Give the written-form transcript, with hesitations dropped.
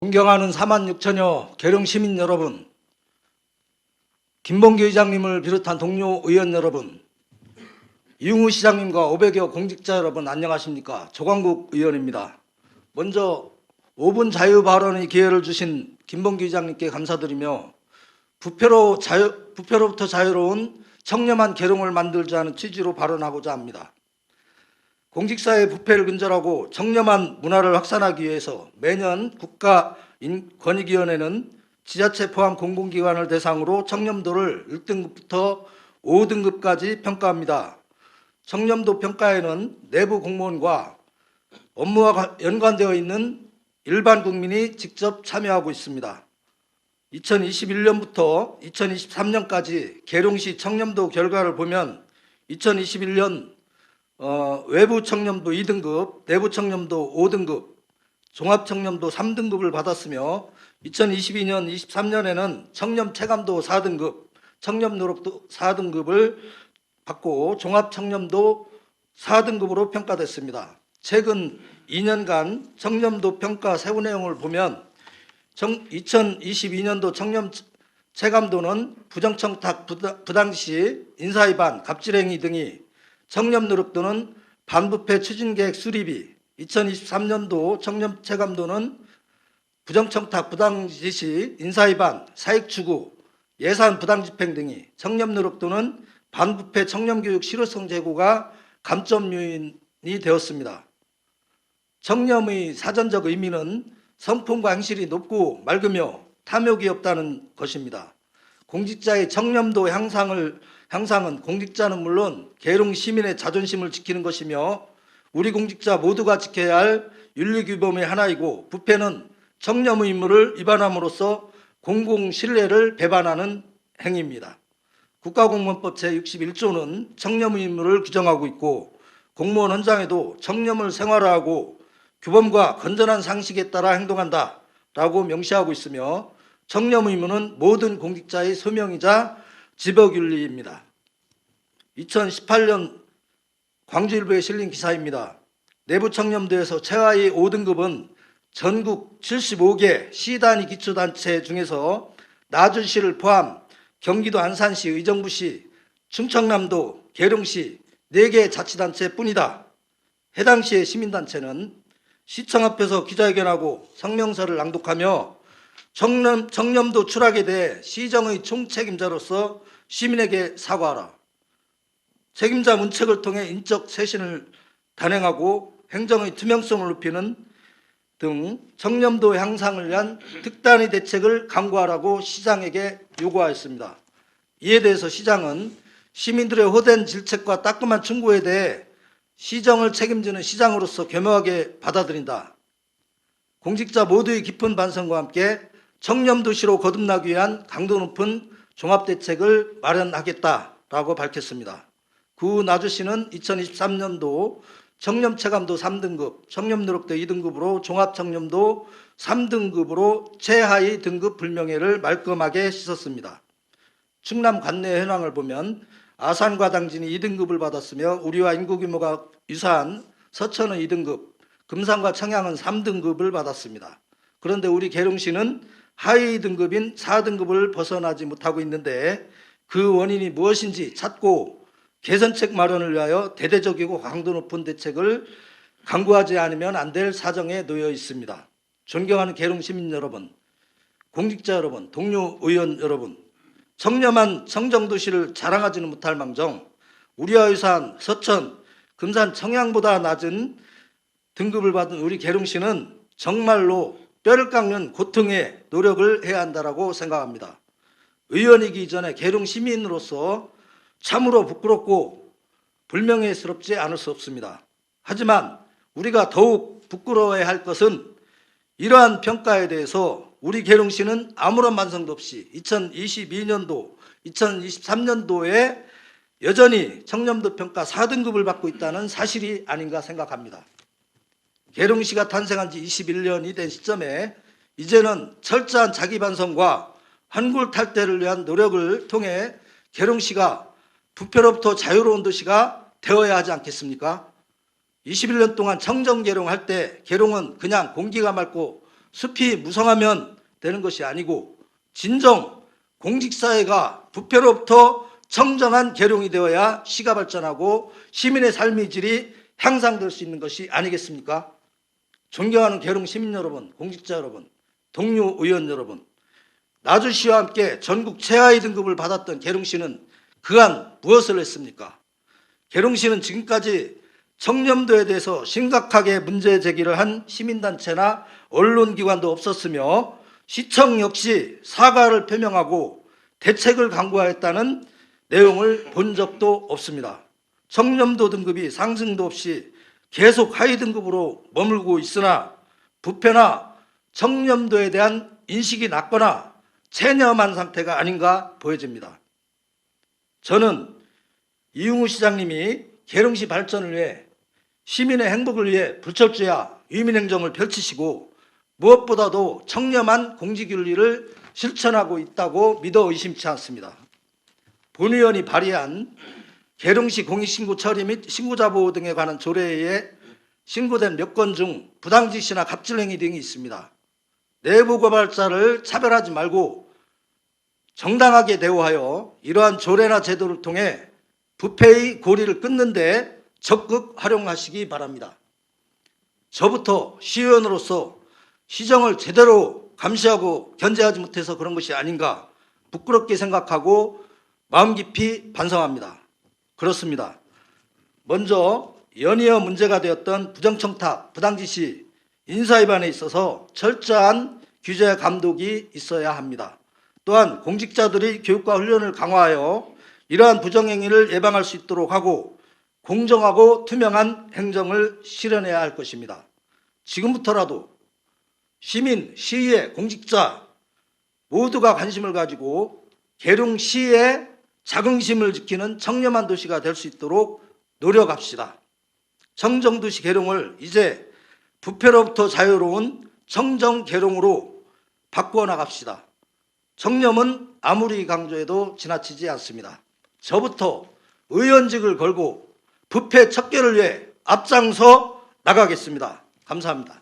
존경하는 4만 6천여 계룡 시민 여러분, 김봉기 의장님을 비롯한 동료 의원 여러분, 이웅우 시장님과 500여 공직자 여러분 안녕하십니까? 조광국 의원입니다. 먼저 5분 자유 발언의 기회를 주신 김봉기 의장님께 감사드리며 부패로부터 자유로운 청렴한 계룡을 만들자는 취지로 발언하고자 합니다. 공직사의 부패를 근절하고 청렴한 문화를 확산하기 위해서 매년 국가권익위원회는 지자체 포함 공공기관을 대상으로 청렴도를 1등급부터 5등급까지 평가합니다. 청렴도 평가에는 내부 공무원과 업무와 연관되어 있는 일반 국민이 직접 참여하고 있습니다. 2021년부터 2023년까지 계룡시 청렴도 결과를 보면 2021년 외부 청렴도 2등급, 내부 청렴도 5등급, 종합 청렴도 3등급을 받았으며 2022년, 23년에는 청렴 체감도 4등급, 청렴 노력도 4등급을 받고 종합 청렴도 4등급으로 평가됐습니다. 최근 2년간 청렴도 평가 세부 내용을 보면 2022년도 청렴 체감도는 부정청탁, 부당시, 인사위반, 갑질행위 등이, 청렴 노력도는 반부패 추진계획 수립이, 2023년도 청렴 체감도는 부정청탁, 부당지시, 인사위반, 사익추구, 예산 부당집행 등이, 청렴 노력도는 반부패 청렴교육 실효성 제고가 감점 요인이 되었습니다. 청렴의 사전적 의미는 성품과 행실이 높고 맑으며 탐욕이 없다는 것입니다. 공직자의 청렴도 향상은 공직자는 물론 계룡 시민의 자존심을 지키는 것이며 우리 공직자 모두가 지켜야 할 윤리규범의 하나이고, 부패는 청렴 의무를 위반함으로써 공공신뢰를 배반하는 행위입니다. 국가공무원법 제61조는 청렴 의무를 규정하고 있고, 공무원 헌장에도 청렴을 생활화하고 규범과 건전한 상식에 따라 행동한다라고 명시하고 있으며, 청렴 의무는 모든 공직자의 소명이자 지법윤리입니다. 2018년 광주일보에 실린 기사입니다. 내부 청렴도에서 최하위 5등급은 전국 75개 시단위 기초단체 중에서 나주시를 포함 경기도 안산시, 의정부시, 충청남도, 계룡시 4개 자치단체뿐이다. 해당 시의 시민단체는 시청 앞에서 기자회견하고 성명서를 낭독하며 청렴도 추락에 대해 시정의 총책임자로서 시민에게 사과하라, 책임자 문책을 통해 인적 쇄신을 단행하고 행정의 투명성을 높이는 등 청렴도 향상을 위한 특단의 대책을 강구하라고 시장에게 요구하였습니다. 이에 대해서 시장은 시민들의 호된 질책과 따끔한 충고에 대해 시정을 책임지는 시장으로서 겸허하게 받아들인다. 공직자 모두의 깊은 반성과 함께 청렴도시로 거듭나기 위한 강도 높은 종합대책을 마련하겠다라고 밝혔습니다. 그 후 나주시는 2023년도 청렴체감도 3등급, 청렴노력도 2등급으로 종합청렴도 3등급으로 최하위 등급 불명예를 말끔하게 씻었습니다. 충남 관내 현황을 보면 아산과 당진이 2등급을 받았으며 우리와 인구 규모가 유사한 서천은 2등급, 금산과 청양은 3등급을 받았습니다. 그런데 우리 계룡시는 하위 등급인 4등급을 벗어나지 못하고 있는데 그 원인이 무엇인지 찾고 개선책 마련을 위하여 대대적이고 강도 높은 대책을 강구하지 않으면 안 될 사정에 놓여 있습니다. 존경하는 계룡 시민 여러분, 공직자 여러분, 동료 의원 여러분, 청렴한 청정도시를 자랑하지는 못할 망정 우리와 유사한 서천, 금산, 청양보다 낮은 등급을 받은 우리 계룡시는 정말로 뼈를 깎는 고통의 노력을 해야 한다고 생각합니다. 의원이기 이전에 계룡 시민으로서 참으로 부끄럽고 불명예스럽지 않을 수 없습니다. 하지만 우리가 더욱 부끄러워해야 할 것은 이러한 평가에 대해서 우리 계룡시는 아무런 반성도 없이 2022년도, 2023년도에 여전히 청렴도 평가 4등급을 받고 있다는 사실이 아닌가 생각합니다. 계룡시가 탄생한 지 21년이 된 시점에 이제는 철저한 자기 반성과 환골탈태를 위한 노력을 통해 계룡시가 부패로부터 자유로운 도시가 되어야 하지 않겠습니까? 21년 동안 청정계룡 할 때 계룡은 그냥 공기가 맑고 숲이 무성하면 되는 것이 아니고 진정 공직사회가 부패로부터 청정한 계룡이 되어야 시가 발전하고 시민의 삶의 질이 향상될 수 있는 것이 아니겠습니까? 존경하는 계룡 시민 여러분, 공직자 여러분, 동료 의원 여러분, 나주시와 함께 전국 최하위 등급을 받았던 계룡시는 그간 무엇을 했습니까? 계룡시는 지금까지 청렴도에 대해서 심각하게 문제 제기를 한 시민단체나 언론기관도 없었으며 시청 역시 사과를 표명하고 대책을 강구하였다는 내용을 본 적도 없습니다. 청렴도 등급이 상승도 없이 계속 하위 등급으로 머물고 있으나 부패나 청렴도에 대한 인식이 낮거나 체념한 상태가 아닌가 보여집니다. 저는 이용우 시장님이 계룡시 발전을 위해 시민의 행복을 위해 불철주야 위민행정을 펼치시고 무엇보다도 청렴한 공직윤리를 실천하고 있다고 믿어 의심치 않습니다. 본의원이 발의한 계룡시 공익신고 처리 및 신고자 보호 등에 관한 조례에 의해 신고된 몇 건 중 부당지시나 갑질행위 등이 있습니다. 내부 고발자를 차별하지 말고 정당하게 대우하여 이러한 조례나 제도를 통해 부패의 고리를 끊는 데 적극 활용하시기 바랍니다. 저부터 시의원으로서 시정을 제대로 감시하고 견제하지 못해서 그런 것이 아닌가 부끄럽게 생각하고 마음 깊이 반성합니다. 그렇습니다. 먼저 연이어 문제가 되었던 부정청탁, 부당지시, 인사위반에 있어서 철저한 규제 감독이 있어야 합니다. 또한 공직자들이 교육과 훈련을 강화하여 이러한 부정행위를 예방할 수 있도록 하고 공정하고 투명한 행정을 실현해야 할 것입니다. 지금부터라도 시민, 시의회, 공직자 모두가 관심을 가지고 계룡시의 자긍심을 지키는 청렴한 도시가 될 수 있도록 노력합시다. 청정도시 계룡을 이제 부패로부터 자유로운 청정계룡으로 바꾸어 나갑시다. 청렴은 아무리 강조해도 지나치지 않습니다. 저부터 의원직을 걸고 부패 척결을 위해 앞장서 나가겠습니다. 감사합니다.